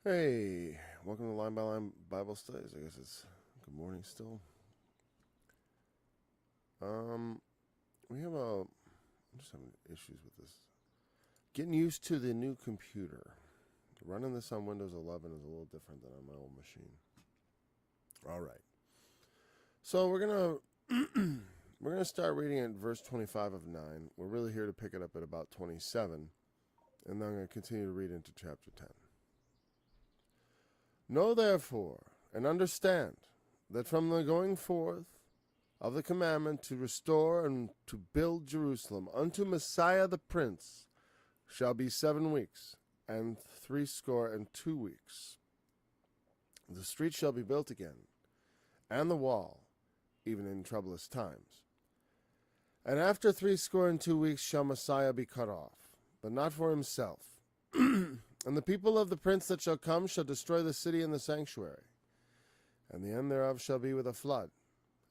Hey, welcome to Line by Line Bible Studies. I guess it's good morning still. Um, we have I'm just having issues with this. Getting used to the new computer. Running this on Windows 11 is a little different than on my old machine. All right. So we're gonna start reading at verse 25 of 9. We're really here to pick it up at about 27, and then I'm going to continue to read into chapter 10. Know therefore and understand that from the going forth of the commandment to restore and to build Jerusalem unto Messiah the Prince shall be 7 weeks, and 62 weeks. The street shall be built again, and the wall, even in troublous times. And after 62 weeks shall Messiah be cut off, but not for himself. And the people of the prince that shall come shall destroy the city and the sanctuary, and the end thereof shall be with a flood.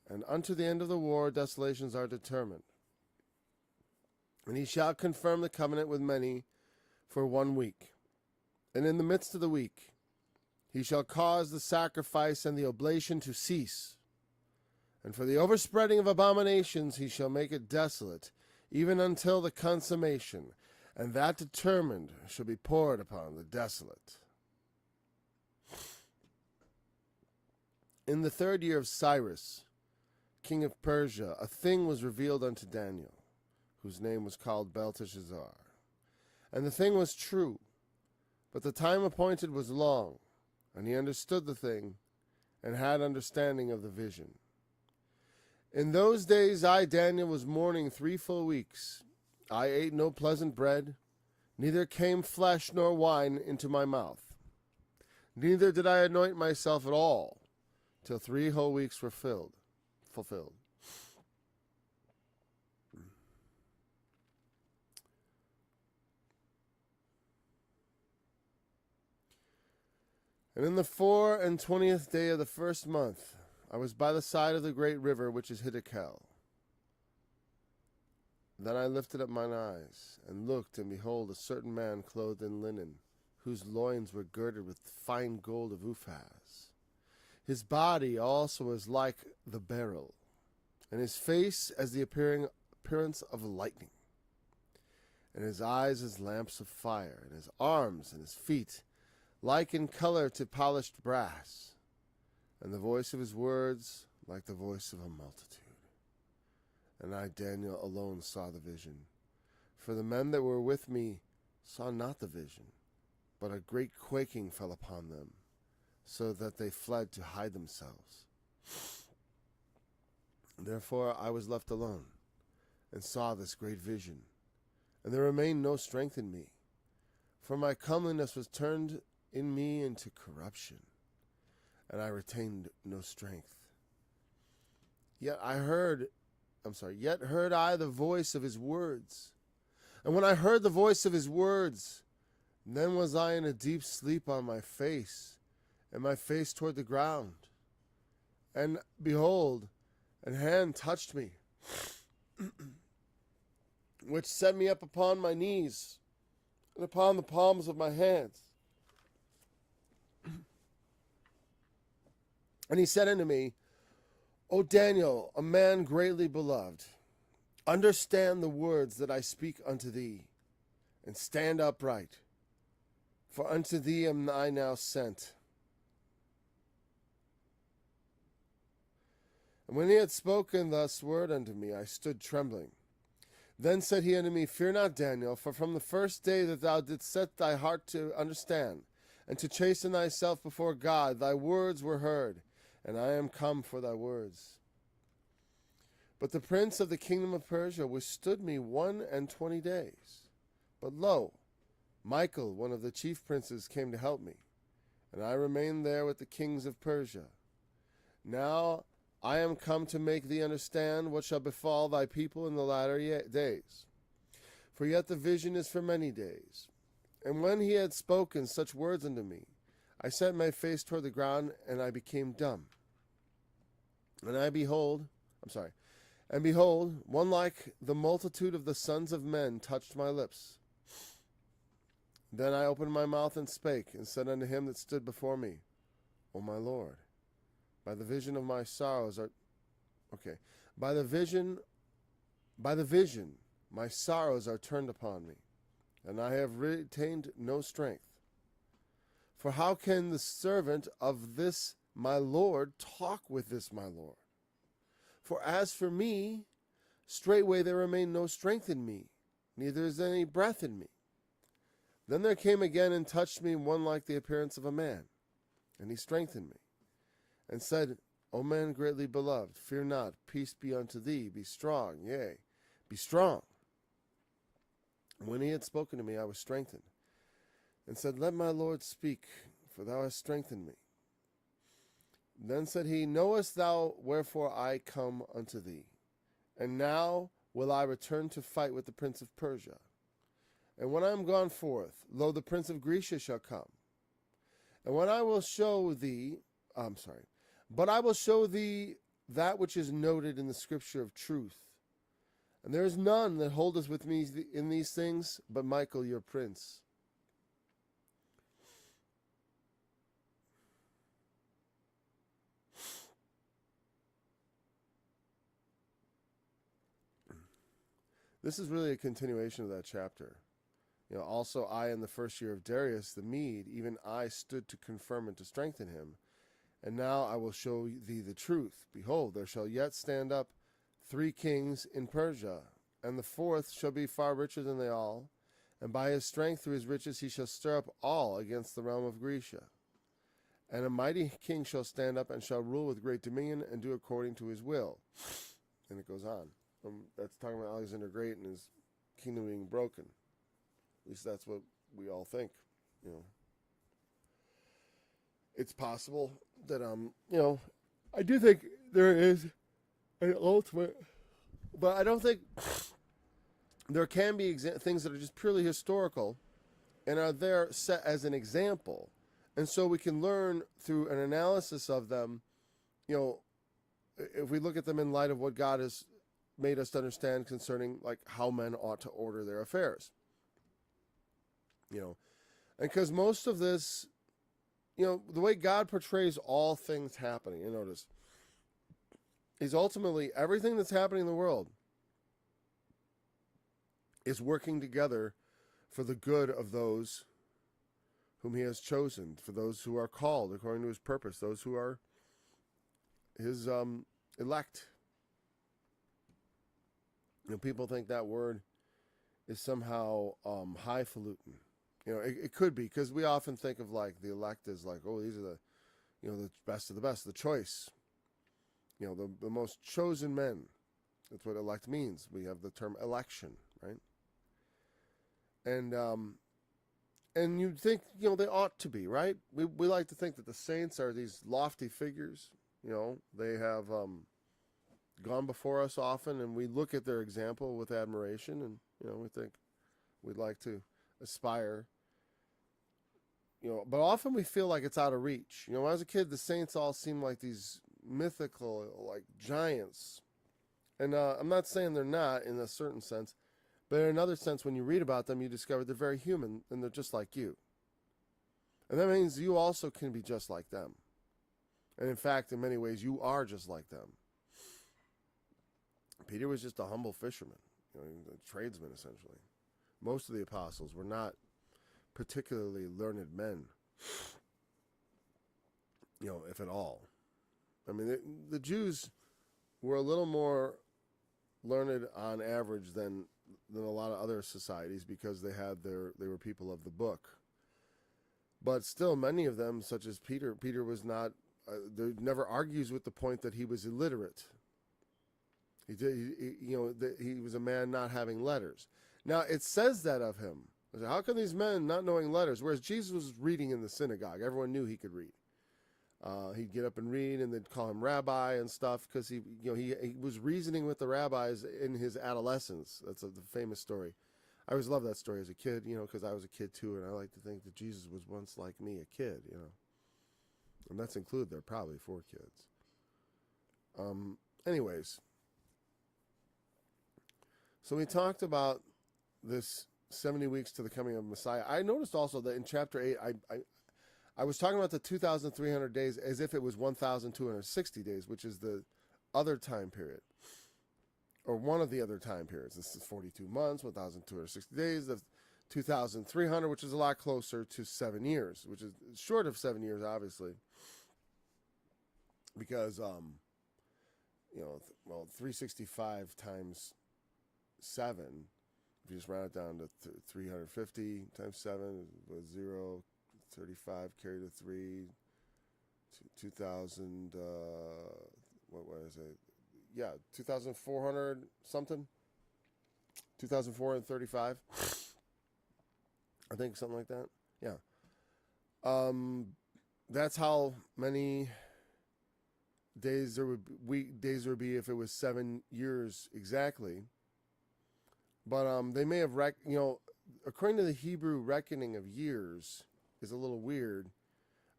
And unto the end of the war desolations are determined. And he shall confirm the covenant with many for 1 week. And in the midst of the week he shall cause the sacrifice and the oblation to cease. And for the overspreading of abominations he shall make it desolate, even until the consummation, and that determined shall be poured upon the desolate. In the 3rd year of Cyrus, king of Persia, a thing was revealed unto Daniel, whose name was called Belteshazzar. And the thing was true, but the time appointed was long, and he understood the thing, and had understanding of the vision. In those days I, Daniel, was mourning 3 full weeks. I ate no pleasant bread, neither came flesh nor wine into my mouth. Neither did I anoint myself at all, till 3 whole weeks were fulfilled. And in the 24th day of the 1st month, I was by the side of the great river which is Hiddekel. Then I lifted up mine eyes, and looked, and behold, a certain man clothed in linen, whose loins were girded with fine gold of Uphaz. His body also was like the beryl, and his face as the appearance of lightning, and his eyes as lamps of fire, and his arms and his feet like in color to polished brass, and the voice of his words like the voice of a multitude. And I, Daniel, alone saw the vision. For the men that were with me saw not the vision, but a great quaking fell upon them, so that they fled to hide themselves. Therefore I was left alone, and saw this great vision, and there remained no strength in me. For my comeliness was turned in me into corruption, and I retained no strength. Yet heard I the voice of his words. And when I heard the voice of his words, then was I in a deep sleep on my face, and my face toward the ground. And behold, an hand touched me, which set me up upon my knees, and upon the palms of my hands. And he said unto me, O Daniel, a man greatly beloved, understand the words that I speak unto thee, and stand upright, for unto thee am I now sent. And when he had spoken thus word unto me, I stood trembling. Then said he unto me, Fear not, Daniel, for from the first day that thou didst set thy heart to understand, and to chasten thyself before God, thy words were heard, and I am come for thy words. But the prince of the kingdom of Persia withstood me 21 days. But lo, Michael, one of the chief princes, came to help me, and I remained there with the kings of Persia. Now I am come to make thee understand what shall befall thy people in the latter days. For yet the vision is for many days. And when he had spoken such words unto me, I set my face toward the ground, and I became dumb. And behold, one like the multitude of the sons of men touched my lips. Then I opened my mouth and spake, and said unto him that stood before me, O my Lord, by the vision of my sorrows are by the vision my sorrows are turned upon me, and I have retained no strength. For how can the servant of this my Lord talk with this my Lord? For as for me, straightway there remained no strength in me, neither is any breath in me. Then there came again and touched me one like the appearance of a man, and he strengthened me, and said, O man greatly beloved, fear not, peace be unto thee, be strong, yea, be strong. And when he had spoken to me, I was strengthened, and said, Let my Lord speak, for thou hast strengthened me. Then said he, Knowest thou wherefore I come unto thee? And now will I return to fight with the prince of Persia. And when I am gone forth, lo, the prince of Grecia shall come. And when I will show thee, but I will show thee that which is noted in the scripture of truth. And there is none that holdeth with me in these things, but Michael your prince. This is really a continuation of that chapter. Also I in the first year of Darius the Mede, even I stood to confirm and to strengthen him. And now I will show thee the truth. Behold, there shall yet stand up 3 kings in Persia, and the 4th shall be far richer than they all. And by his strength through his riches he shall stir up all against the realm of Grecia. And a mighty king shall stand up and shall rule with great dominion and do according to his will. And it goes on. That's talking about Alexander Great and his kingdom being broken. At least that's what we all think. It's possible that I do think there is an ultimate, but I don't think there can be things that are just purely historical and are there set as an example, and so we can learn through an analysis of them. If we look at them in light of what God has made us to understand concerning like how men ought to order their affairs. And because most of this, the way God portrays all things happening, you notice, is ultimately everything that's happening in the world is working together for the good of those whom he has chosen, for those who are called according to his purpose, those who are his elect. People think that word is somehow highfalutin. It could be, because we often think of like the elect as like, oh, these are the, the best of the best, the choice, the most chosen men. That's what elect means. We have the term election, right? And you'd think, they ought to be, right? We like to think that the saints are these lofty figures. They have gone before us often, and we look at their example with admiration, and we think we'd like to aspire. But often we feel like it's out of reach. When I was a kid, the saints all seemed like these mythical, like giants. And I'm not saying they're not in a certain sense, but in another sense, when you read about them, you discover they're very human, and they're just like you. And that means you also can be just like them. And in fact, in many ways, you are just like them. Peter was just a humble fisherman, a tradesman, essentially. Most of the apostles were not particularly learned men, if at all. I mean, the Jews were a little more learned on average than a lot of other societies, because they were people of the book. But still, many of them, such as Peter was not. Never argues with the point that he was illiterate. He was a man not having letters. Now it says that of him. How can these men not knowing letters? Whereas Jesus was reading in the synagogue, everyone knew he could read. He'd get up and read, and they'd call him rabbi and stuff, because he was reasoning with the rabbis in his adolescence. That's the famous story. I always loved that story as a kid, because I was a kid too, and I like to think that Jesus was once like me, a kid, and that's included there probably 4 kids. Anyways, so we talked about this 70 weeks to the coming of Messiah. I noticed also that in chapter 8, I was talking about the 2,300 days as if it was 1,260 days, which is the other time period, or one of the other time periods. This is 42 months, 1,260 days. The 2,300, which is a lot closer to 7 years, which is short of 7 years, obviously, because 365 times 7. If you just round it down to 350 times 7 was 0, 35 carry to 3, 2,000, what was it? Yeah, 2,400 something. 2,435. I think something like that. Yeah. That's how many days there would be if it was 7 years exactly. But they may have according to the Hebrew reckoning of years is a little weird,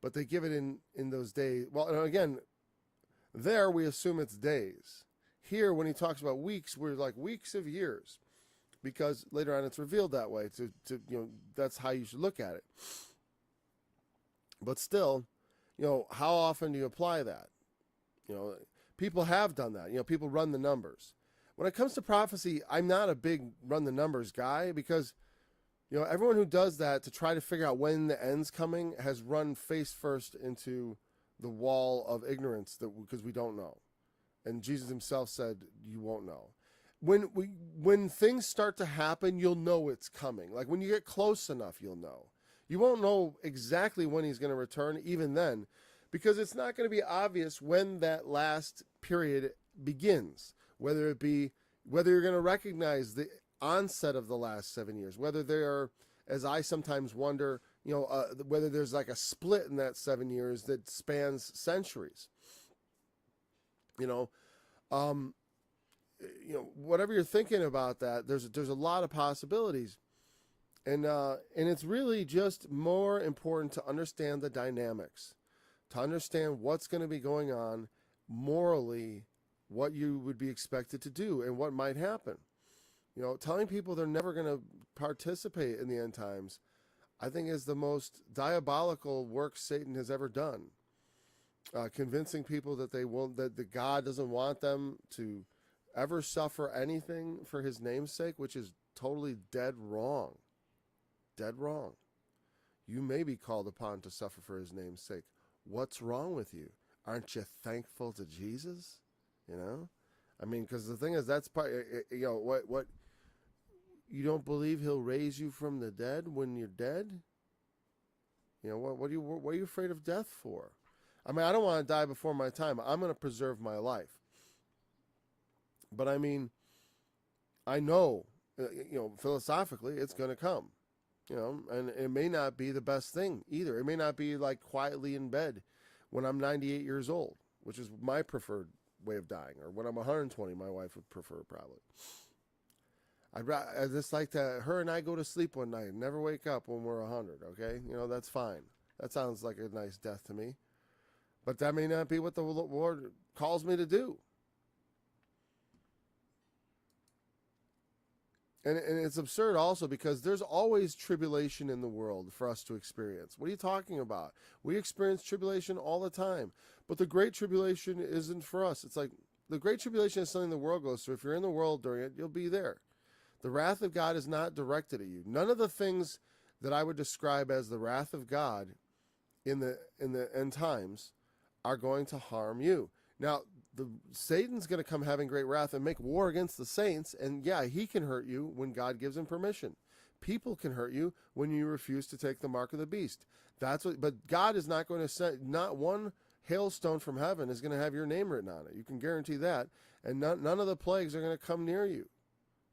but they give it in those days. Well, and again, there we assume it's days. Here, when he talks about weeks, we're like weeks of years, because later on it's revealed that way. That's how you should look at it. But still, how often do you apply that? People have done that. People run the numbers. When it comes to prophecy, I'm not a big run the numbers guy, because everyone who does that to try to figure out when the end's coming has run face first into the wall of ignorance, because we don't know. And Jesus himself said, you won't know. When things start to happen, you'll know it's coming. Like when you get close enough, you'll know. You won't know exactly when he's going to return, even then, because it's not going to be obvious when that last period begins. Whether you're going to recognize the onset of the last 7 years, whether they are, as I sometimes wonder, whether there's like a split in that 7 years that spans centuries. Whatever you're thinking about that, there's a lot of possibilities, and it's really just more important to understand the dynamics, to understand what's going to be going on morally, what you would be expected to do, and what might happen. Telling people they're never going to participate in the end times, I think, is the most diabolical work Satan has ever done. Convincing people that that God doesn't want them to ever suffer anything for his name's sake, which is totally dead wrong. Dead wrong. You may be called upon to suffer for his name's sake. What's wrong with you? Aren't you thankful to Jesus? Because the thing is, that's part, what you don't believe he'll raise you from the dead when you're dead? What are you afraid of death for? I don't want to die before my time. I'm going to preserve my life. But I know, philosophically, it's going to come, and it may not be the best thing either. It may not be like quietly in bed when I'm 98 years old, which is my preferred way of dying, or when I'm 120, my wife would prefer probably. I just like her and I go to sleep one night and never wake up when we're 100, okay? That's fine. That sounds like a nice death to me. But that may not be what the Lord calls me to do. And it's absurd also, because there's always tribulation in the world for us to experience. What are you talking about? We experience tribulation all the time. But the Great Tribulation isn't for us. It's like the Great Tribulation is something the world goes through. If you're in the world during it, you'll be there. The wrath of God is not directed at you. None of the things that I would describe as the wrath of God in the end times are going to harm you. Now, Satan's going to come having great wrath and make war against the saints, and yeah, he can hurt you when God gives him permission. People can hurt you when you refuse to take the mark of the beast. But God is not going to send, not one hailstone from heaven is going to have your name written on it. You can guarantee that, and none of the plagues are going to come near you.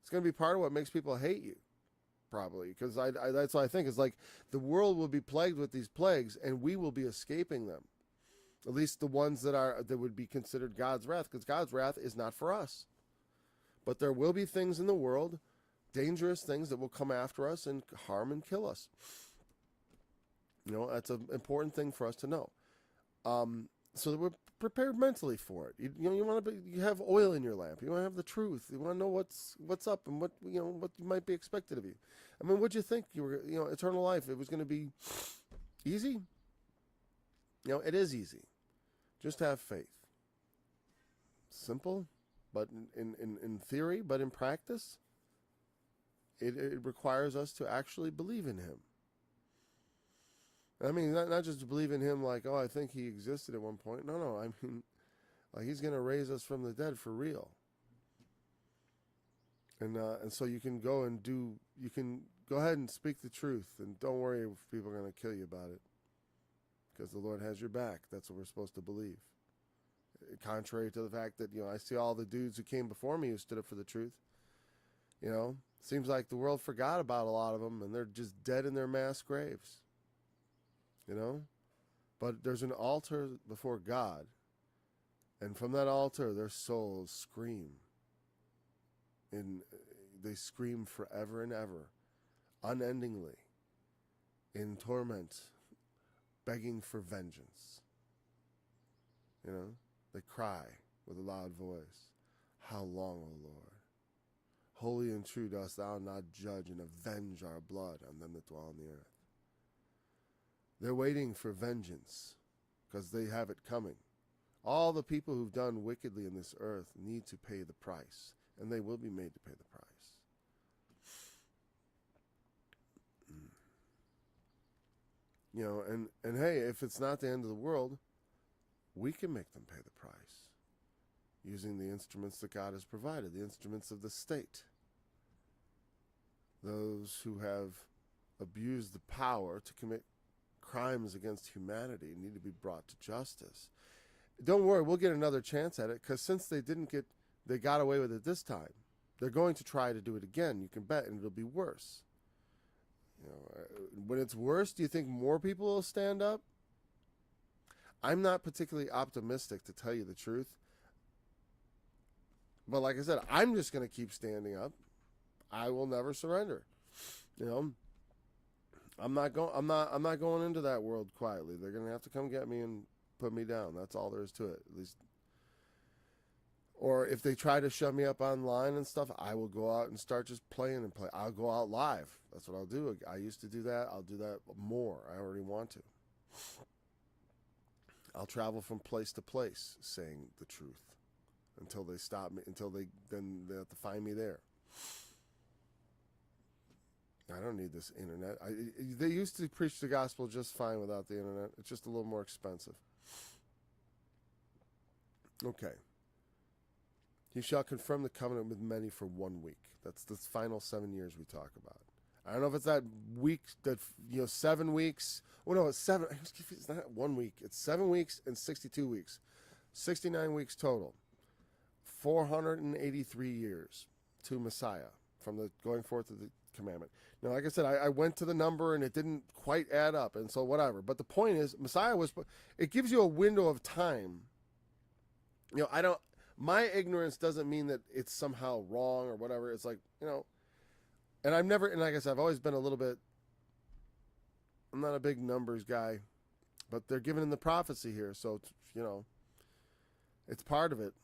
It's going to be part of what makes people hate you, probably, because that's what I think. Is like the world will be plagued with these plagues, and we will be escaping them. At least the ones that would be considered God's wrath, because God's wrath is not for us. But there will be things in the world, dangerous things that will come after us and harm and kill us. That's an important thing for us to know. so that we're prepared mentally for it. You want to you have oil in your lamp. You want to have the truth. You want to know what's up and what might be expected of you. I mean, what'd you think you were? Eternal life. It was going to be easy. It is easy. Just have faith. Simple, but in theory, but in practice, it requires us to actually believe in Him. I mean, not just to believe in Him like, oh, I think He existed at one point. No. I mean, like He's going to raise us from the dead for real. And so you can go ahead and speak the truth, and don't worry if people are going to kill you about it, because the Lord has your back. That's what we're supposed to believe. Contrary to the fact that, I see all the dudes who came before me who stood up for the truth. Seems like the world forgot about a lot of them, and they're just dead in their mass graves. But there's an altar before God, and from that altar their souls scream. And they scream forever and ever, unendingly, in torment, begging for vengeance. They cry with a loud voice, "How long, O Lord? Holy and true dost thou not judge and avenge our blood on them that dwell on the earth?" They're waiting for vengeance because they have it coming. All the people who've done wickedly in this earth need to pay the price, and they will be made to pay the price. And hey, if it's not the end of the world, we can make them pay the price using the instruments that God has provided, the instruments of the state. Those who have abused the power to commit crimes against humanity need to be brought to justice. Don't worry, we'll get another chance at it, because since they got away with it this time, they're going to try to do it again, you can bet, and it'll be worse. When it's worse, do you think more people will stand up? I'm not particularly optimistic, to tell you the truth. But like I said, I'm just going to keep standing up. I will never surrender. I'm not going into that world quietly. They're going to have to come get me and put me down. That's all there is to it, at least. Or if they try to shut me up online and stuff, I will go out and start just playing and play. I'll go out live. That's what I'll do. I used to do that. I'll do that more. I already want to. I'll travel from place to place saying the truth until they stop me, then they have to find me there. I don't need this internet. They used to preach the gospel just fine without the internet. It's just a little more expensive. Okay. He shall confirm the covenant with many for 1 week. That's the final 7 years we talk about. I don't know if it's that week, 7 weeks. Oh, no, it's 7. It's not 1 week. It's 7 weeks and 62 weeks. 69 weeks total. 483 years to Messiah from the going forth of the commandment. Now, like I said, I went to the number and it didn't quite add up, and so whatever. But the point is, it gives you a window of time. My ignorance doesn't mean that it's somehow wrong or whatever. It's like, and like I said, I've always been a little bit, I'm not a big numbers guy, but they're given in the prophecy here, so, it's part of it.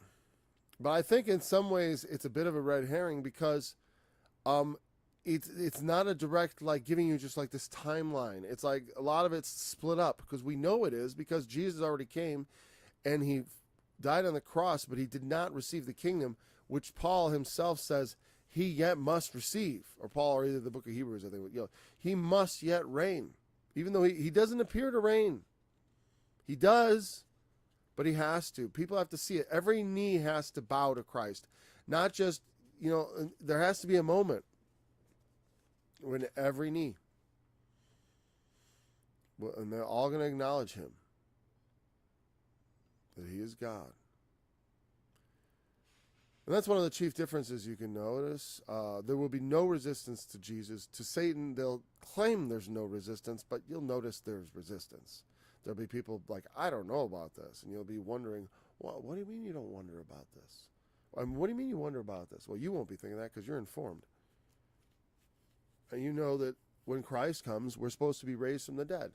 But I think in some ways it's a bit of a red herring, because it's not a direct, like, giving you just like this timeline. It's like a lot of it's split up, because we know it is, because Jesus already came and he died on the cross, but he did not receive the kingdom, which Paul himself says he yet must receive. Or Paul, or either the book of Hebrews, I think, he must yet reign. Even though he doesn't appear to reign. He does, but he has to. People have to see it. Every knee has to bow to Christ. Not just, there has to be a moment when every knee, and they're all going to acknowledge him, that he is God. And that's one of the chief differences you can notice. There will be no resistance to Jesus. To Satan, they'll claim there's no resistance, but you'll notice there's resistance. There'll be people like, I don't know about this. And you'll be wondering, well, what do you mean you don't wonder about this? What do you mean you wonder about this? Well, you won't be thinking that because you're informed. And you know that when Christ comes, we're supposed to be raised from the dead.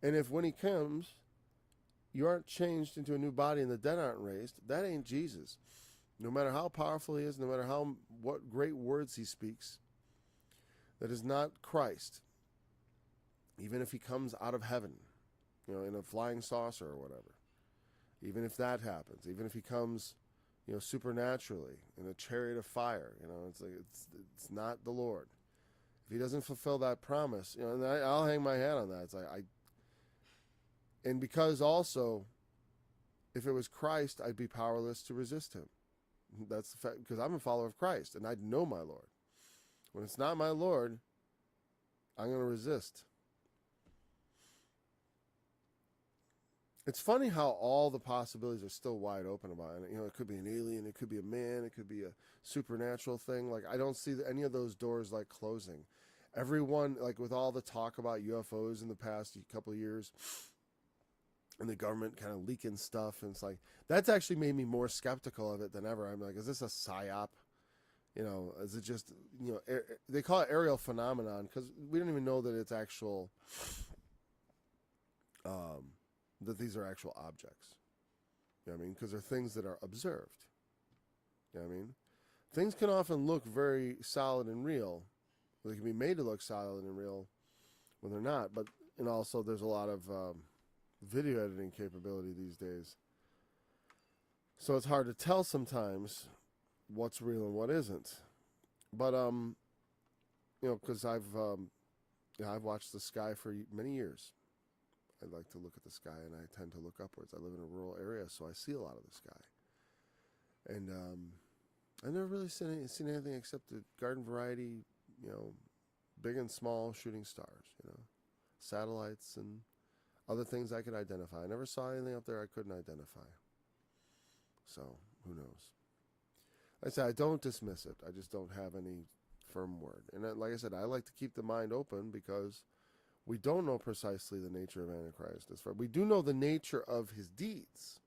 And if when he comes, you aren't changed into a new body and the dead aren't raised, that ain't Jesus. No matter how powerful he is, no matter what great words he speaks, that is not Christ. Even if he comes out of heaven, in a flying saucer or whatever. Even if that happens, even if he comes, supernaturally in a chariot of fire, it's not the Lord. If he doesn't fulfill that promise, and I'll hang my hat on that. It's like and because also, if it was Christ, I'd be powerless to resist him. That's the fact, because I'm a follower of Christ, and I know my Lord. When it's not my Lord, I'm going to resist. It's funny how all the possibilities are still wide open about it. It could be an alien, it could be a man, it could be a supernatural thing. Like, I don't see any of those doors, like, closing. Everyone, like, with all the talk about UFOs in the past couple of years, and the government kind of leaking stuff, and it's like, that's actually made me more skeptical of it than ever. I'm like, is this a psyop? Is it just, they call it aerial phenomenon, because we don't even know that it's actual, that these are actual objects. You know what I mean? Because they're things that are observed. You know what I mean? Things can often look very solid and real. They can be made to look solid and real when they're not. But, and also there's a lot of video editing capability these days. So it's hard to tell sometimes what's real and what isn't. But, because I've watched the sky for many years. I like to look at the sky, and I tend to look upwards. I live in a rural area, so I see a lot of the sky. And I've never really seen anything except the garden variety, big and small shooting stars, satellites and other things I could identify. I never saw anything up there I couldn't identify. So, who knows? Like I said, I don't dismiss it. I just don't have any firm word. And like I said, I like to keep the mind open because we don't know precisely the nature of Antichrist. We do know the nature of his deeds.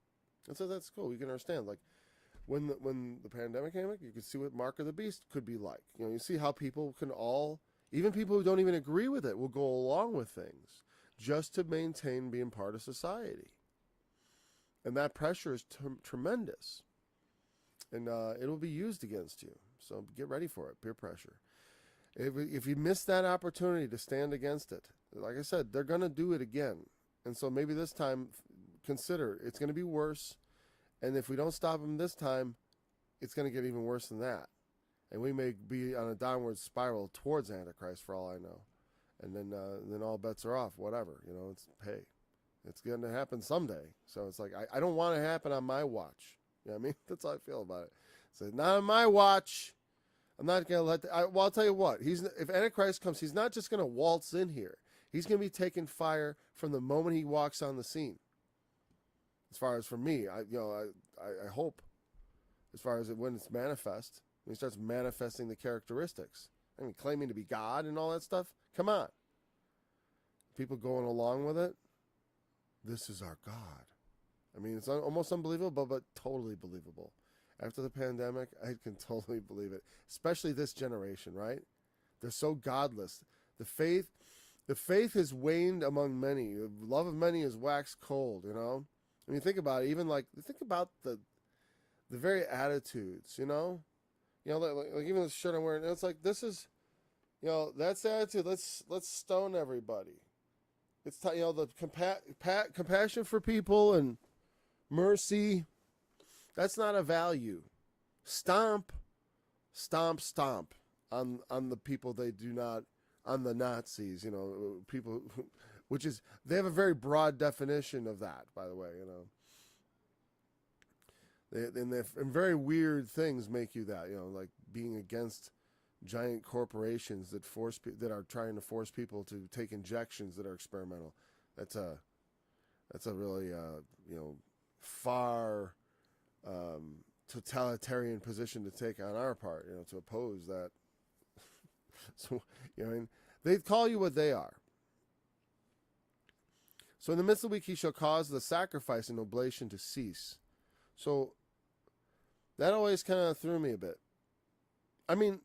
And so that's cool. We can understand. Like, when the pandemic came, you could see what Mark of the Beast could be like. You see how people can even people who don't even agree with it, will go along with things just to maintain being part of society. And that pressure is tremendous. And it'll be used against you. So get ready for it, peer pressure. If you miss that opportunity to stand against it, like I said, they're going to do it again. And so maybe this time, consider it's going to be worse. And if we don't stop them this time, it's going to get even worse than that. And we may be on a downward spiral towards Antichrist for all I know. And then all bets are off, whatever. It's going to happen someday. So it's like, I don't want it to happen on my watch. You know what I mean? That's how I feel about it. So not on my watch. I'm not going to let I'll tell you what. If Antichrist comes, he's not just going to waltz in here. He's going to be taking fire from the moment he walks on the scene. As far as for me, I hope, as far as when it's manifest, when he starts manifesting the characteristics. I mean, claiming to be God and all that stuff. Come on. People going along with it. This is our God. I mean, it's almost unbelievable, but totally believable. After the pandemic, I can totally believe it. Especially this generation, right? They're so godless. The faith has waned among many. The love of many is waxed cold, I mean, think about it. Even think about the very attitudes, like even the shirt I'm wearing. It's like, this is, that's the attitude. Let's stone everybody. It's the compassion for people and mercy. That's not a value. Stomp on the people they do not, on the Nazis, people who, which is, they have a very broad definition of that, by the way, And very weird things make you that, like being against giant corporations that are trying to force people to take injections that are experimental. That's a really far totalitarian position to take on our part, to oppose that. So, they call you what they are. So in the midst of the week, he shall cause the sacrifice and oblation to cease. So that always kind of threw me a bit. I mean,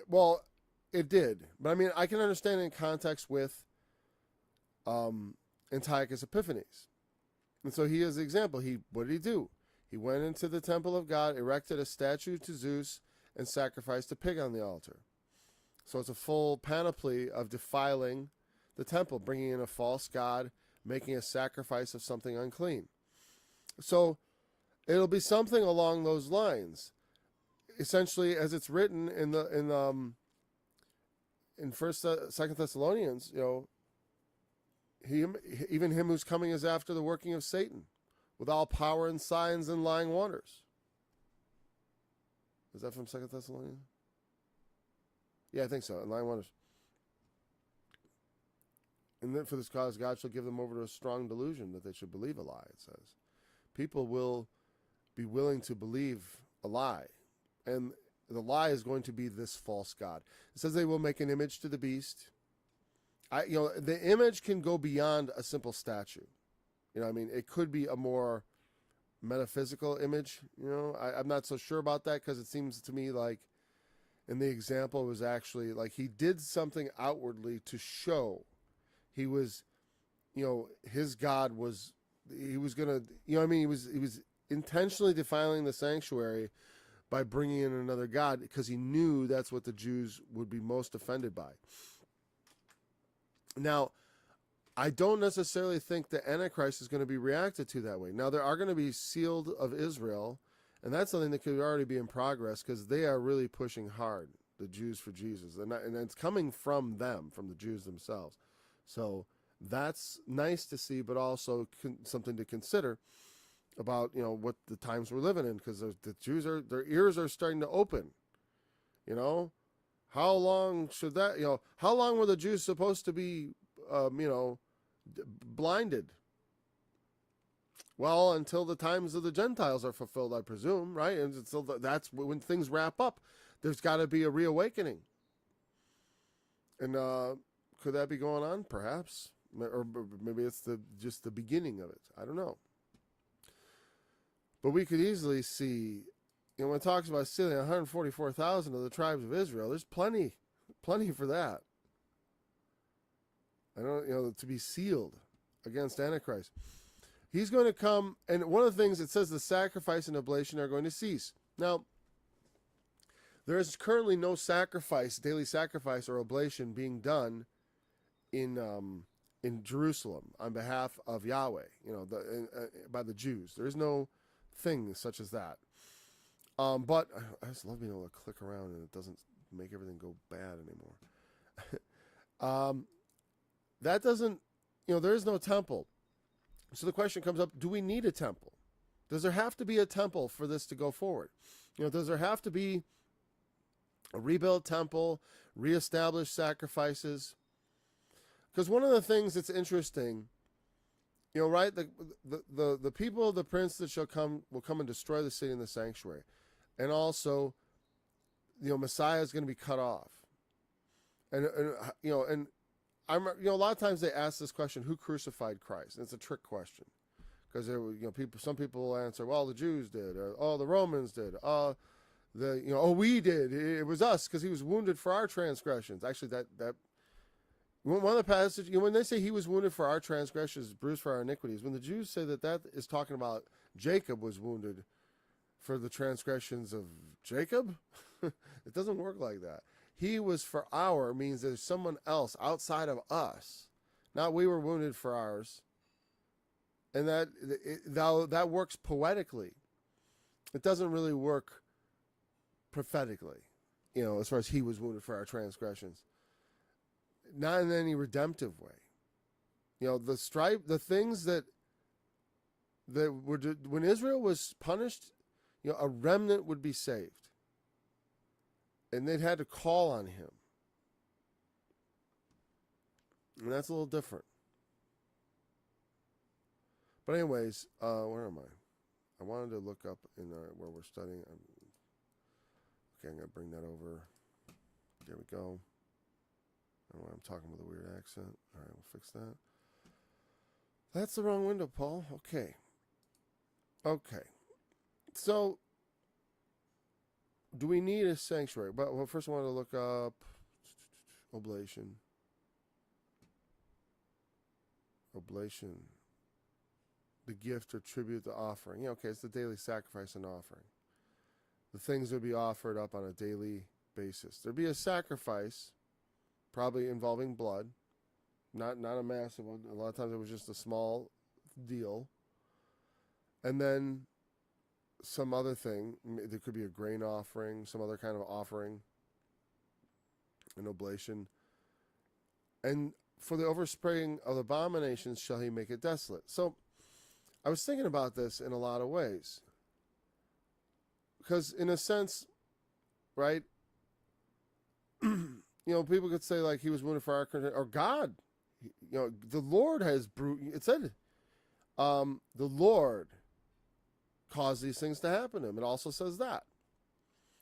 well, it did. But I mean, I can understand it in context with Antiochus Epiphanes. And so he is the example. What did he do? He went into the temple of God, erected a statue to Zeus, and sacrificed a pig on the altar. So it's a full panoply of defiling the temple, bringing in a false god, making a sacrifice of something unclean. So it'll be something along those lines. Essentially, as it's written in First, Second Thessalonians, even him who's coming is after the working of Satan, with all power and signs and lying wonders. Is that from Second Thessalonians? Yeah, I think so. And lying wonders. And then for this cause, God shall give them over to a strong delusion that they should believe a lie, it says. People will be willing to believe a lie. And the lie is going to be this false god. It says they will make an image to the beast. The image can go beyond a simple statue. It could be a more metaphysical image. I'm not so sure about that, because it seems to me like in the example it was actually like he did something outwardly to show he was, his God was, he was going to, he was intentionally defiling the sanctuary by bringing in another god, because he knew that's what the Jews would be most offended by. Now, I don't necessarily think the Antichrist is going to be reacted to that way. Now, there are going to be sealed of Israel, and that's something that could already be in progress, because they are really pushing hard, the Jews for Jesus. And it's coming from them, from the Jews themselves. So that's nice to see, but also something to consider about, what the times we're living in, because the Jews their ears are starting to open. How long should that, how long were the Jews supposed to be, blinded? Well, until the times of the Gentiles are fulfilled, I presume, right? And so that's when things wrap up. There's got to be a reawakening. And could that be going on? Perhaps. Or maybe it's just the beginning of it. I don't know. But we could easily see, when it talks about sealing 144,000 of the tribes of Israel, there's plenty for that. I don't, to be sealed against Antichrist. He's going to come, and one of the things it says, the sacrifice and oblation are going to cease. Now, there is currently no sacrifice, daily sacrifice or oblation being done in Jerusalem on behalf of Yahweh, by the Jews. There is no thing such as that. But I just love being able to click around and it doesn't make everything go bad anymore. That doesn't, there is no temple. So the question comes up, do we need a temple? Does there have to be a temple for this to go forward? Does there have to be a rebuilt temple, reestablished sacrifices? Because one of the things that's interesting, right, the people of the prince that shall come will come and destroy the city and the sanctuary. And also, Messiah is going to be cut off. And I'm, a lot of times they ask this question, who crucified Christ? And it's a trick question, because some people will answer, well, the Jews did, or the Romans did, we did. It was us, because he was wounded for our transgressions. Actually, that one of the passages, when they say he was wounded for our transgressions, bruised for our iniquities, when the Jews say that is talking about Jacob was wounded for the transgressions of Jacob, it doesn't work like that. He was for our means there's someone else outside of us. Not we were wounded for ours. And that works poetically. It doesn't really work prophetically, as far as he was wounded for our transgressions. Not in any redemptive way. The things that were, when Israel was punished, a remnant would be saved. And they'd had to call on him. And that's a little different. But anyways, where am I? I wanted to look up in where we're studying. Okay, I'm going to bring that over. There we go. Oh, I'm talking with a weird accent. All right, we'll fix that. That's the wrong window, Paul. Okay. So, do we need a sanctuary? Well, first I want to look up oblation. the gift or tribute, the offering. Okay, it's the daily sacrifice and offering. The things would be offered up on a daily basis. There'd be a sacrifice, probably involving blood, not a massive one. A lot of times it was just a small deal. And then some other thing. There could be a grain offering, some other kind of offering, an oblation. And for the overspraying of abominations shall he make it desolate. So I was thinking about this in a lot of ways. Because in a sense, right, people could say like he was wounded for our country, or God, the Lord has it said, the Lord caused these things to happen to him. It also says that.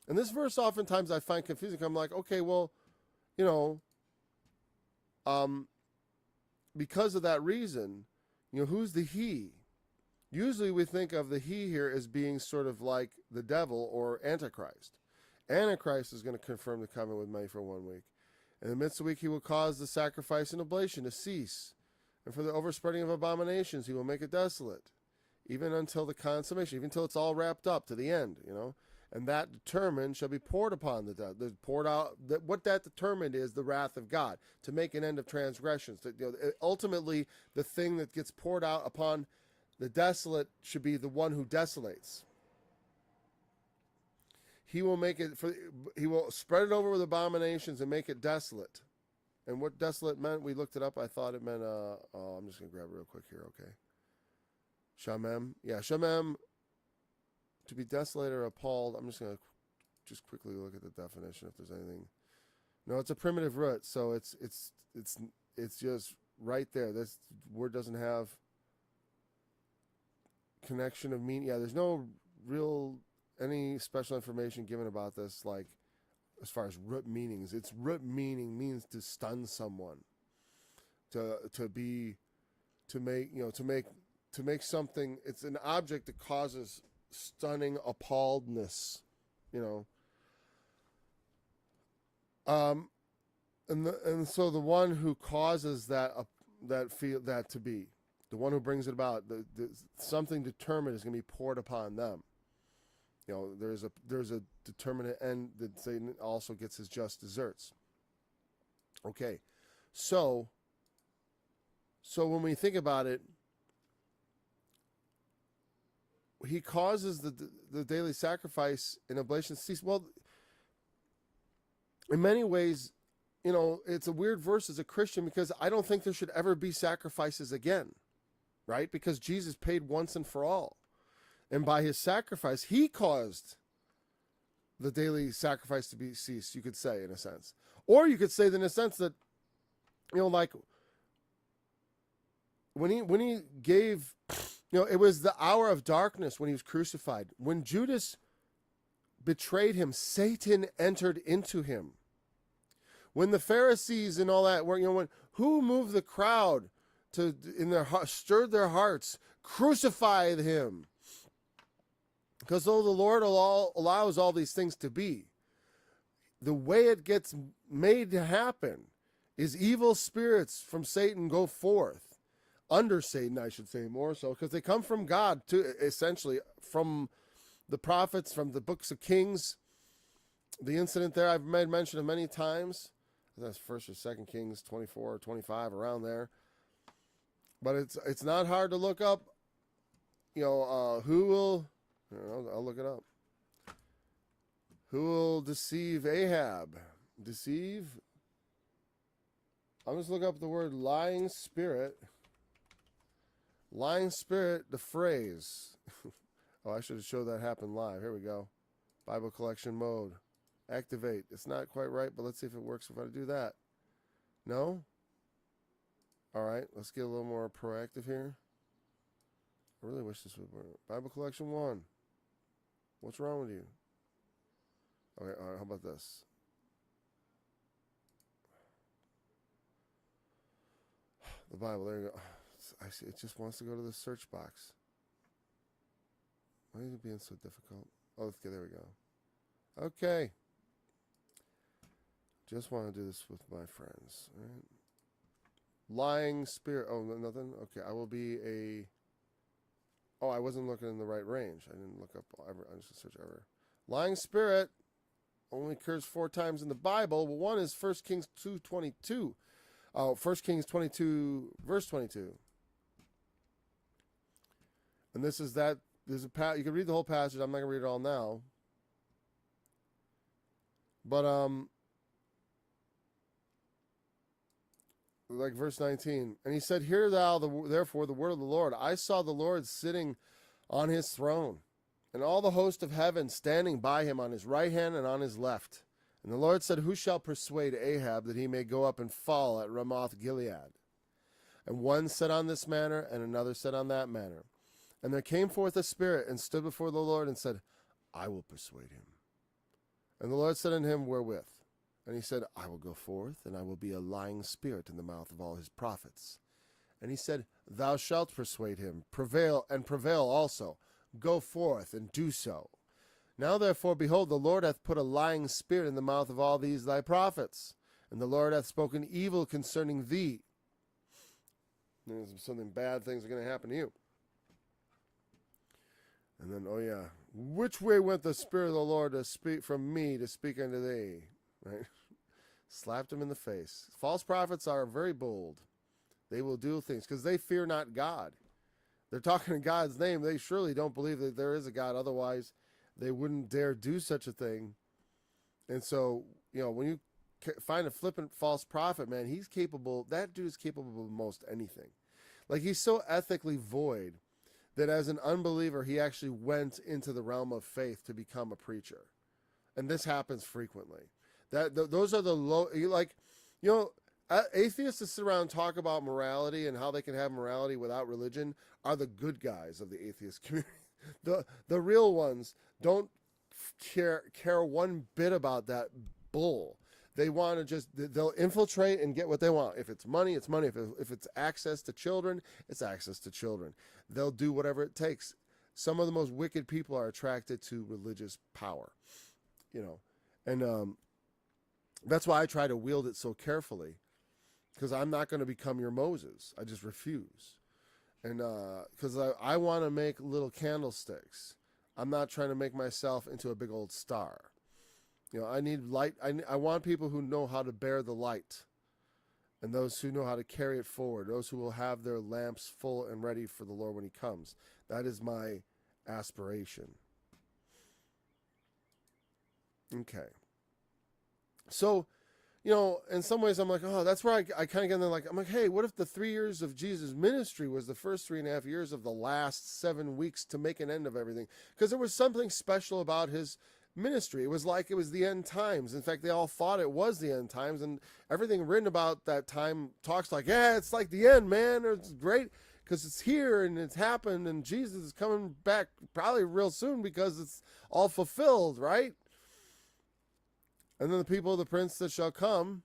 And this verse oftentimes I find confusing. I'm like, okay, well, because of that reason, who's the he? Usually we think of the he here as being sort of like the devil or Antichrist. Antichrist is going to confirm the covenant with many for 1 week. In the midst of the week, he will cause the sacrifice and oblation to cease. And for the overspreading of abominations, he will make it desolate, even until the consummation, even until it's all wrapped up to the end, And that determined shall be poured upon the dead. Poured out. What that determined is the wrath of God, to make an end of transgressions. Ultimately, the thing that gets poured out upon the desolate should be the one who desolates. He will make it he will spread it over with abominations and make it desolate. And what desolate meant, we looked it up. I thought it meant I'm just gonna grab it real quick here, okay. Shamem. Yeah, Shamem, to be desolated or appalled. I'm just gonna quickly look at the definition if there's anything. No, it's a primitive root, so it's just right there. This word doesn't have connection of meaning. Yeah, there's no real any special information given about this, like as far as root meanings. Its root meaning means to stun someone, to make something. It's an object that causes stunning appalledness, and so the one who causes that to be, the one who brings it about, something determined is going to be poured upon them. There's a determinate end that Satan also gets his just deserts. Okay, so when we think about it, he causes the daily sacrifice and oblation to cease. Well, in many ways, it's a weird verse as a Christian, because I don't think there should ever be sacrifices again, right? Because Jesus paid once and for all. And by his sacrifice, he caused the daily sacrifice to be ceased, you could say, in a sense. Or you could say that in a sense that, like when he gave, it was the hour of darkness when he was crucified. When Judas betrayed him, Satan entered into him. When the Pharisees and all that were, who moved the crowd stirred their hearts, crucified him. Because though the Lord allows all these things to be, the way it gets made to happen is evil spirits from Satan go forth, under Satan, I should say, more so, because they come from God, essentially, from the prophets, from the books of Kings. The incident there I've made mention of many times. That's 1st or 2nd Kings 24 or 25, around there. But it's not hard to look up, who will... I'll look it up. Who will deceive Ahab? Deceive? I'll just look up the word lying spirit. Lying spirit, the phrase. Oh, I should have showed that happen live. Here we go. Bible collection mode. Activate. It's not quite right, but let's see if it works if I do that. No? All right, let's get a little more proactive here. I really wish this would work. Bible collection 1. What's wrong with you? Okay, all right, how about this? The Bible, there you go. I see, it just wants to go to the search box. Why is it being so difficult? Oh, okay, there we go. Okay. Just want to do this with my friends. All right. Lying spirit. Oh, nothing? Okay, I will be a Oh, I wasn't looking in the right range. I didn't look up ever. I just search ever. Lying spirit only occurs 4 times in the Bible. Well, one is 1 Kings 2:22. 1 Kings 22, verse 22. And this is that. There's you can read the whole passage. I'm not going to read it all now. But like verse 19, and he said, "Hear thou therefore the word of the Lord. I saw the Lord sitting on his throne, and all the host of heaven standing by him on his right hand and on his left. And the Lord said, Who shall persuade Ahab that he may go up and fall at Ramoth Gilead? And one said on this manner, and another said on that manner. And there came forth a spirit, and stood before the Lord, and said, I will persuade him. And the Lord said unto him, Wherewith? And he said, I will go forth, and I will be a lying spirit in the mouth of all his prophets. And he said, Thou shalt persuade him, prevail also. Go forth, and do so. Now therefore, behold, the Lord hath put a lying spirit in the mouth of all these thy prophets, and the Lord hath spoken evil concerning thee. There's something bad things are going to happen to you. And then, oh yeah, which way went the Spirit of the Lord to speak from me to speak unto thee? Right? Slapped him in the face. False prophets are very bold. They will do things because they fear not God. They're talking in God's name. They surely don't believe that there is a God. Otherwise, they wouldn't dare do such a thing. And so, when you find a flippant false prophet, man, he's capable. That dude is capable of most anything. Like, he's so ethically void that as an unbeliever, he actually went into the realm of faith to become a preacher. And this happens frequently. Those are the low, atheists that sit around and talk about morality and how they can have morality without religion are the good guys of the atheist community. The real ones don't care one bit about that bull. They want to they'll infiltrate and get what they want. If it's money, it's money. If it's access to children, it's access to children. They'll do whatever it takes. Some of the most wicked people are attracted to religious power, and that's why I try to wield it so carefully, because I'm not going to become your Moses. I just refuse. And because I want to make little candlesticks. I'm not trying to make myself into a big old star. I need light. I want people who know how to bear the light, and those who know how to carry it forward, those who will have their lamps full and ready for the Lord when he comes. That is my aspiration. Okay. So, in some ways I'm like, oh, that's where I kind of get in there, like, I'm like, hey, what if the 3 years of Jesus' ministry was the first 3.5 years of the last 7 weeks to make an end of everything? Because there was something special about his ministry. It was like it was the end times. In fact, they all thought it was the end times, and everything written about that time talks like, yeah, it's like the end, man. It's great because it's here and it's happened, and Jesus is coming back probably real soon because it's all fulfilled, right? And then the people of the prince that shall come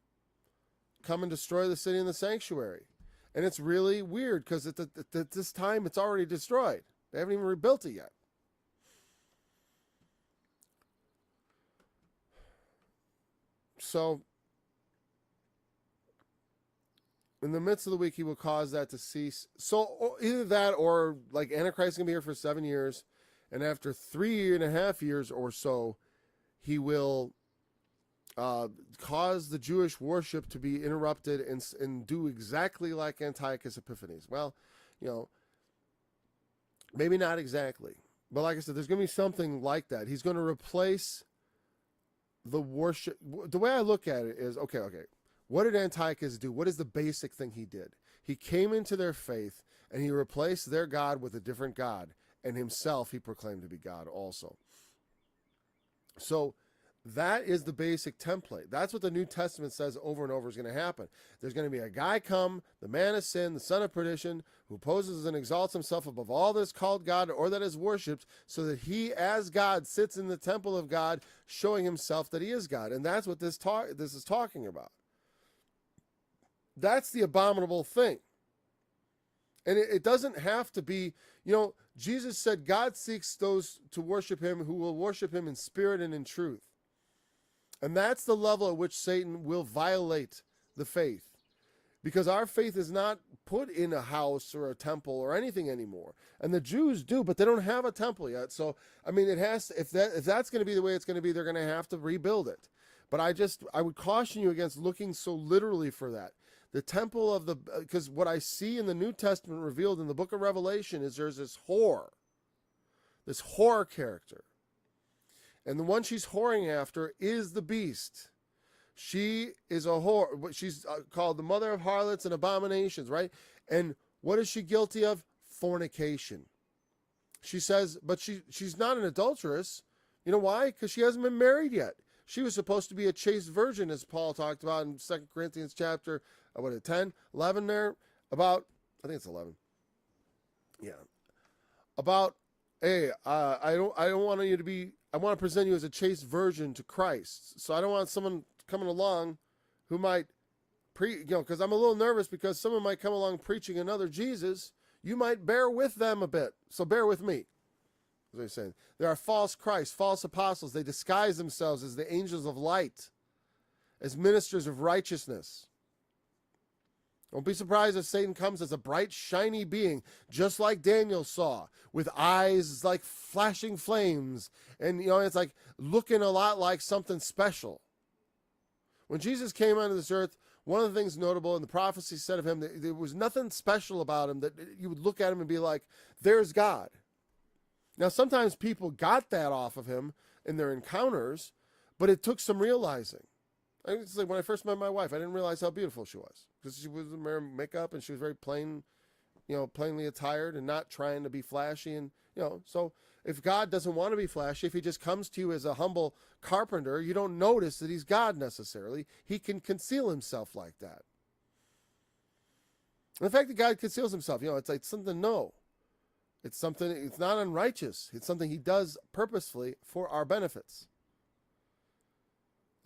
and destroy the city and the sanctuary. And it's really weird because at this time it's already destroyed. They haven't even rebuilt it yet. So, in the midst of the week, he will cause that to cease. So, either that or, like, Antichrist is going to be here for 7 years. And after 3.5 years or so, he will cause the Jewish worship to be interrupted and do exactly like Antiochus Epiphanes. Well, maybe not exactly. But like I said, there's going to be something like that. He's going to replace the worship. The way I look at it is, okay. What did Antiochus do? What is the basic thing he did? He came into their faith and he replaced their God with a different God, and himself he proclaimed to be God also. So that is the basic template. That's what the New Testament says over and over is going to happen. There's going to be a guy come, the man of sin, the son of perdition, who poses and exalts himself above all that is called God or that is worshipped, so that he, as God, sits in the temple of God, showing himself that he is God. And that's what this is talking about. That's the abominable thing. And it doesn't have to be, Jesus said God seeks those to worship him who will worship him in spirit and in truth. And that's the level at which Satan will violate the faith. because our faith is not put in a house or a temple or anything anymore. And the Jews do, but they don't have a temple yet. So I mean, it has to, if that's going to be the way it's going to be, they're going to have to rebuild it. But I would caution you against looking so literally for that. The temple of the, because what I see in the New Testament revealed in the book of Revelation is there's this whore character. And the one she's whoring after is the beast. She is a whore. She's called the mother of harlots and abominations, right? And what is she guilty of? Fornication. She says, but she's not an adulteress. You know why? Because she hasn't been married yet. She was supposed to be a chaste virgin, as Paul talked about in 2 Corinthians chapter, 10, 11 there, about, I think it's 11. Yeah. About, hey, I don't want you to be, I want to present you as a chaste virgin to Christ. So I don't want someone coming along who might because I'm a little nervous because someone might come along preaching another Jesus. You might bear with them a bit. So bear with me. That's what he's saying. There are false Christs, false apostles. They disguise themselves as the angels of light, as ministers of righteousness. Don't be surprised if Satan comes as a bright, shiny being, just like Daniel saw, with eyes like flashing flames. And, it's like looking a lot like something special. When Jesus came onto this earth, one of the things notable in the prophecy said of him, that there was nothing special about him that you would look at him and be like, there's God. Now, sometimes people got that off of him in their encounters, but it took some realizing. It's like when I first met my wife, I didn't realize how beautiful she was because she was wearing makeup and she was very plain, plainly attired and not trying to be flashy. And, so if God doesn't want to be flashy, if he just comes to you as a humble carpenter, you don't notice that he's God necessarily. He can conceal himself like that. And the fact that God conceals himself, it's like something, no. It's something, it's not unrighteous. It's something he does purposefully for our benefits.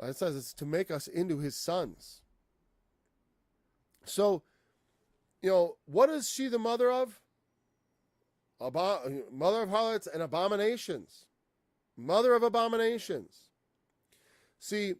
It says it's to make us into his sons. So, what is she the mother of? Mother of harlots and abominations. Mother of abominations. See,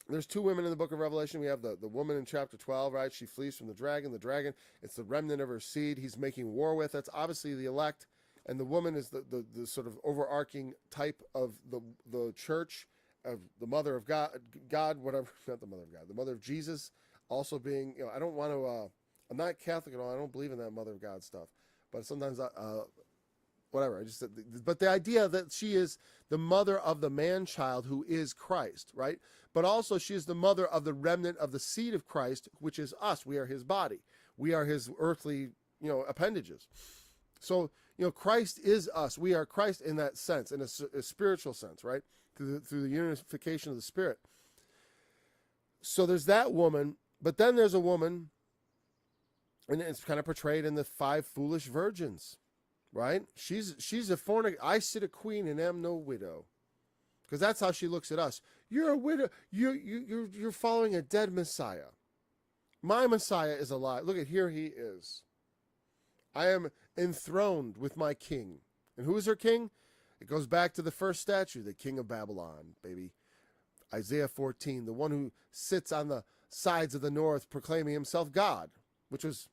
there's two women in the book of Revelation. We have the woman in chapter 12, right? She flees from the dragon. The dragon, it's the remnant of her seed he's making war with. That's obviously the elect. And the woman is the sort of overarching type of the church, of the mother of God, whatever, not the mother of God, the mother of Jesus, also being, I don't want to, I'm not Catholic at all. I don't believe in that mother of God stuff. But sometimes, whatever, I just said, but the idea that she is the mother of the man-child who is Christ, right? But also she is the mother of the remnant of the seed of Christ, which is us. We are his body. We are his earthly, appendages. So, Christ is us. We are Christ in that sense, in a spiritual sense, right? Through the unification of the Spirit. So there's that woman, but then there's a woman, and it's kind of portrayed in the 5 foolish virgins, right? She's a fornicator. I sit a queen and am no widow, because that's how she looks at us. You're a widow. You're following a dead Messiah. My Messiah is alive. Look at here he is. I am enthroned with my king. And who is her king? It goes back to the first statue, the king of Babylon, baby. Isaiah 14, the one who sits on the sides of the north proclaiming himself God, which was,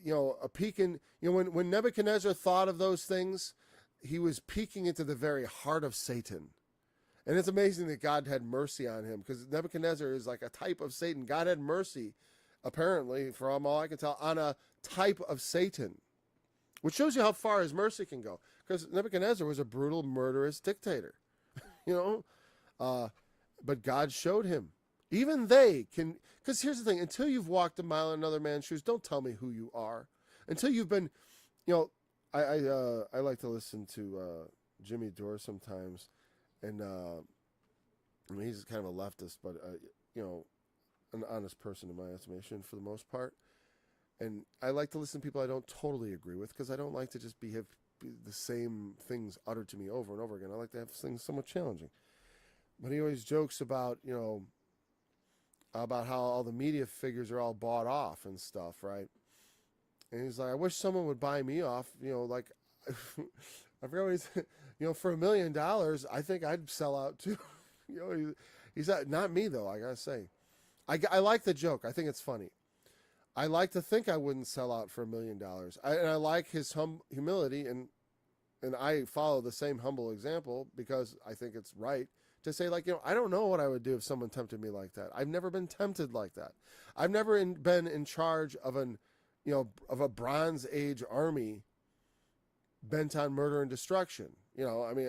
a peek in, when Nebuchadnezzar thought of those things, he was peeking into the very heart of Satan. And it's amazing that God had mercy on him, because Nebuchadnezzar is like a type of Satan. God had mercy, apparently, from all I can tell, on a type of Satan, which shows you how far his mercy can go. Because Nebuchadnezzar was a brutal, murderous dictator, but God showed him. Even they can, because here's the thing, until you've walked a mile in another man's shoes, don't tell me who you are. Until you've been, I like to listen to Jimmy Dore sometimes, and he's kind of a leftist, but, an honest person in my estimation for the most part. And I like to listen to people I don't totally agree with, because I don't like to just have the same things uttered to me over and over again. I like to have things somewhat challenging. But he always jokes about, about how all the media figures are all bought off and stuff, right? And he's like, I wish someone would buy me off, like, I forgot what he said, for $1 million, I think I'd sell out too. He's not me though, I gotta say. I like the joke. I think it's funny. I like to think I wouldn't sell out for $1 million. And I like his humility, and I follow the same humble example because I think it's right to say, like, I don't know what I would do if someone tempted me like that. I've never been tempted like that. I've never been in charge of of a Bronze Age army bent on murder and destruction.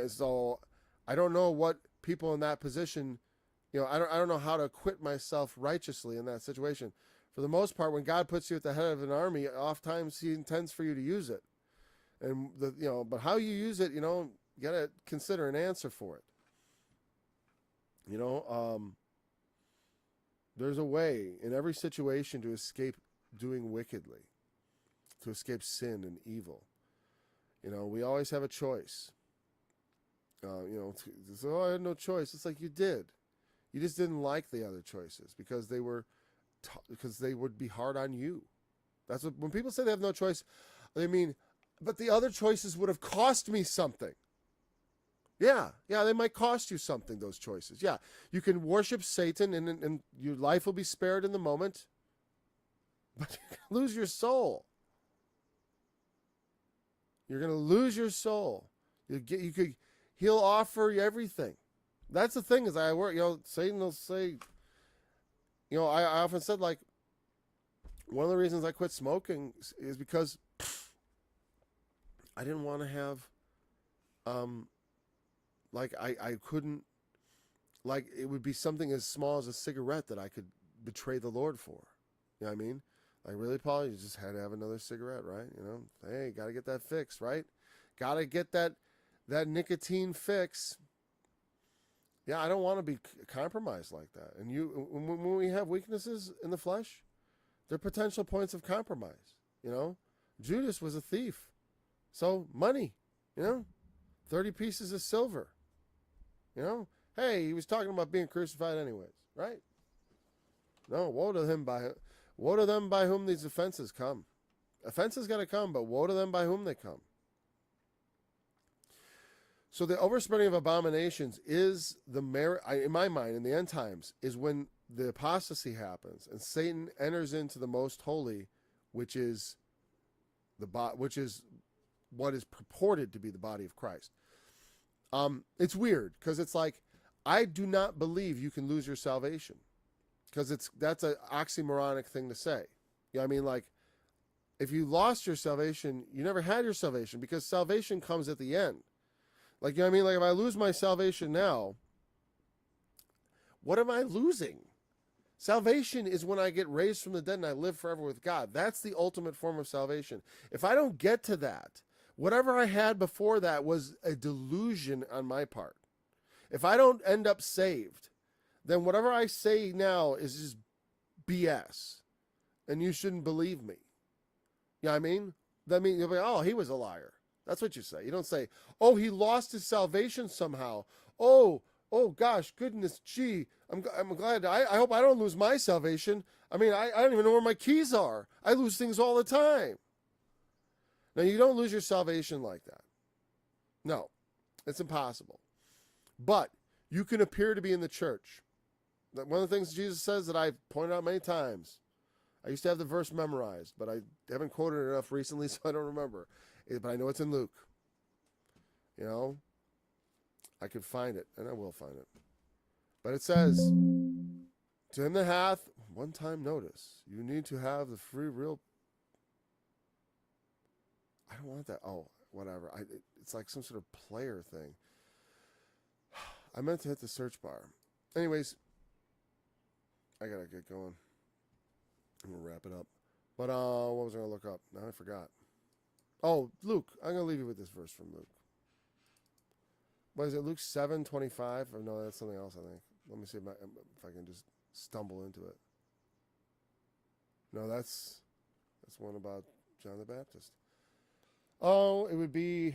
So I don't know what people in that position, I don't know how to acquit myself righteously in that situation. For the most part, when God puts you at the head of an army, oftentimes He intends for you to use it, and but how you use it, you got to consider an answer for it. There's a way in every situation to escape doing wickedly, to escape sin and evil. We always have a choice. So I had no choice. It's like you did. You just didn't like the other choices because they would be hard on you. That's what, when people say they have no choice, they mean, but the other choices would have cost me something. Yeah, they might cost you something, those choices. Yeah, you can worship Satan and your life will be spared in the moment, but you can lose your soul. You're going to lose your soul. He'll offer you everything. That's the thing is I work, Satan will say, I often said, like, one of the reasons I quit smoking is because I didn't want to have, I couldn't, like, it would be something as small as a cigarette that I could betray the Lord for. You know what I mean? Like, really, Paul, you just had to have another cigarette, right? Hey, got to get that fix, right? Got to get that nicotine fix. Yeah, I don't want to be compromised like that. And when we have weaknesses in the flesh, they're potential points of compromise. Judas was a thief. So money, 30 pieces of silver. Hey, he was talking about being crucified anyways, right? No, woe to them by whom these offenses come. Offenses got to come, but woe to them by whom they come. So the overspreading of abominations is the merit, in my mind, in the end times, is when the apostasy happens and Satan enters into the most holy, which is what is purported to be the body of Christ. It's weird because it's like, I do not believe you can lose your salvation, because that's an oxymoronic thing to say. Like, if you lost your salvation, you never had your salvation, because salvation comes at the end. Like, Like, if I lose my salvation now, what am I losing? Salvation is when I get raised from the dead and I live forever with God. That's the ultimate form of salvation. If I don't get to that, whatever I had before that was a delusion on my part. If I don't end up saved, then whatever I say now is just BS. And you shouldn't believe me. You know what I mean? That means you'll be, oh, he was a liar. That's what you say. You don't say, oh, he lost his salvation somehow. Oh gosh, goodness, gee, I'm glad. I hope I don't lose my salvation. I don't even know where my keys are. I lose things all the time. Now, you don't lose your salvation like that. No, it's impossible. But you can appear to be in the church. One of the things Jesus says that I've pointed out many times, I used to have the verse memorized, but I haven't quoted it enough recently, so I don't remember. But I know it's in Luke. I could find it, and I will find it. But it says, to him that hath one-time notice, you need to have the free will. I don't want that. Oh, whatever. It's like some sort of player thing. I meant to hit the search bar. Anyways, I gotta get going. I'm gonna wrap it up. But what was I gonna look up? Now I forgot. Oh, Luke. I'm gonna leave you with this verse from Luke. What is it? Luke 7:25? Or no, that's something else, I think. Let me see if I can just stumble into it. No, that's one about John the Baptist. Oh, it would be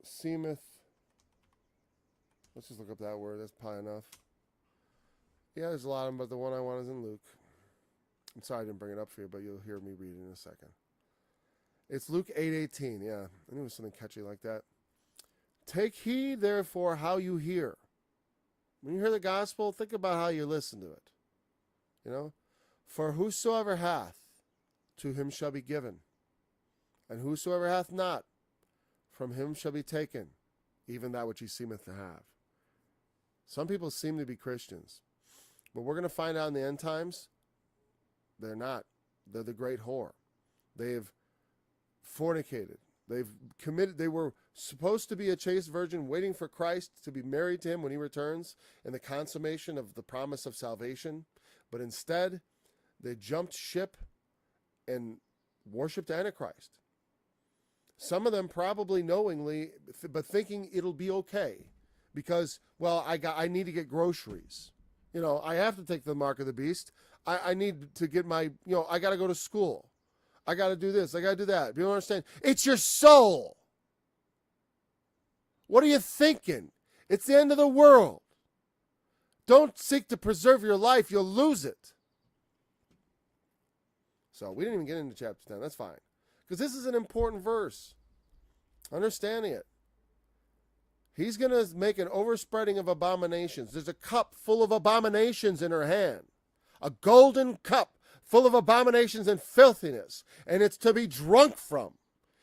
seemeth. Let's just look up that word. That's probably enough. Yeah, there's a lot of them, but the one I want is in Luke. I'm sorry I didn't bring it up for you, but you'll hear me read it in a second. It's Luke 8:18. Yeah, I knew it was something catchy like that. Take heed, therefore, how you hear. When you hear the gospel, think about how you listen to it. You know, for whosoever hath, to him shall be given. And whosoever hath not, from him shall be taken, even that which he seemeth to have. Some people seem to be Christians, but we're going to find out in the end times, they're not. They're the great whore. They've fornicated. They've committed. They were supposed to be a chaste virgin waiting for Christ to be married to him when he returns in the consummation of the promise of salvation. But instead, they jumped ship and worshiped Antichrist. Some of them probably knowingly, but thinking it'll be okay because, well, I need to get groceries. You know, I have to take the mark of the beast. I need to get my, I got to go to school. I got to do this. I got to do that. You don't understand? It's your soul. What are you thinking? It's the end of the world. Don't seek to preserve your life. You'll lose it. So we didn't even get into chapter 10. That's fine. Because this is an important verse. Understanding it. He's going to make an overspreading of abominations. There's a cup full of abominations in her hand. A golden cup full of abominations and filthiness. And it's to be drunk from.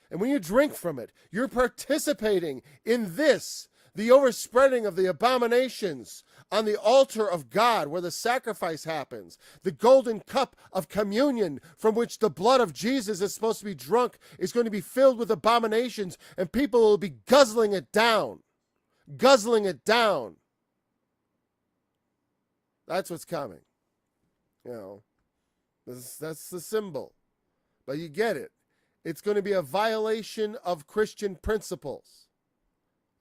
And when you drink from it, you're participating in this, the overspreading of the abominations on the altar of God where the sacrifice happens. The golden cup of communion from which the blood of Jesus is supposed to be drunk is going to be filled with abominations, and people will be guzzling it down. Guzzling it down. That's what's coming. That's the symbol. But you get it. It's going to be a violation of Christian principles.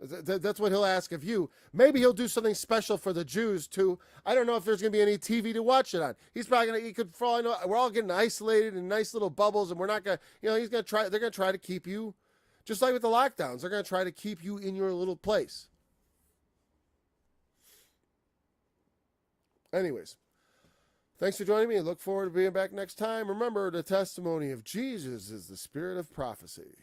That's what he'll ask of you. Maybe he'll do something special for the Jews too. I don't know if there's going to be any TV to watch it on. He's probably going to, he could, for all I know, we're all getting isolated in nice little bubbles, and we're not going to, he's going to try, they're going to try to keep you, just like with the lockdowns, they're going to try to keep you in your little place. Anyways, thanks for joining me. I look forward to being back next time. Remember, the testimony of Jesus is the spirit of prophecy.